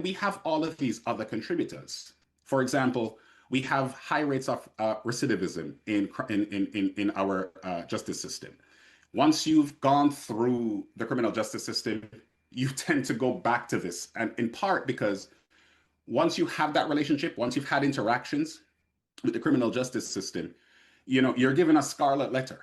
we have all of these other contributors. For example, we have high rates of recidivism in our justice system. Once you've gone through the criminal justice system, you tend to go back to this, and in part because once you have that relationship, once you've had interactions with the criminal justice system, you're given a scarlet letter.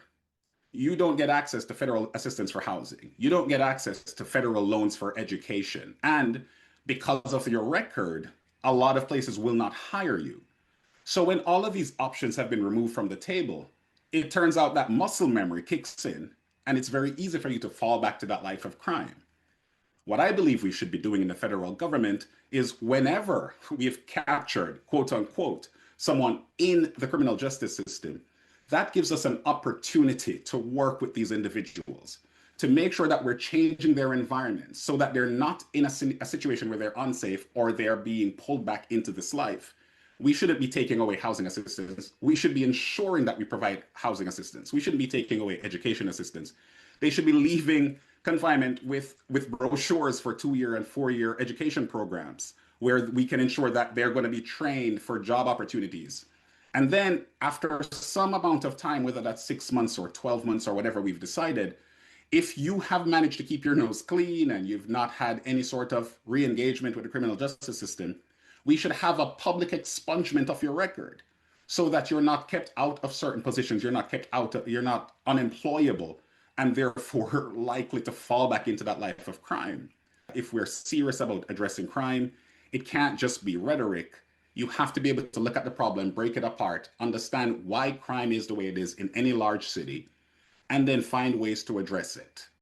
You don't get access to federal assistance for housing. You don't get access to federal loans for education. And because of your record, a lot of places will not hire you. So when all of these options have been removed from the table, it turns out that muscle memory kicks in, and it's very easy for you to fall back to that life of crime. What I believe we should be doing in the federal government is whenever we have captured, quote unquote, someone in the criminal justice system, that gives us an opportunity to work with these individuals to make sure that we're changing their environment so that they're not in a situation where they're unsafe or they're being pulled back into this life. We shouldn't be taking away housing assistance. We should be ensuring that we provide housing assistance. We shouldn't be taking away education assistance. They should be leaving confinement with brochures for 2-year and 4-year education programs where we can ensure that they're going to be trained for job opportunities. And then after some amount of time, whether that's 6 months or 12 months or whatever we've decided, if you have managed to keep your nose clean and you've not had any sort of re-engagement with the criminal justice system, we should have a public expungement of your record so that you're not kept out of certain positions, you're not unemployable, and therefore likely to fall back into that life of crime. If we're serious about addressing crime, it can't just be rhetoric. You have to be able to look at the problem, break it apart, understand why crime is the way it is in any large city, and then find ways to address it.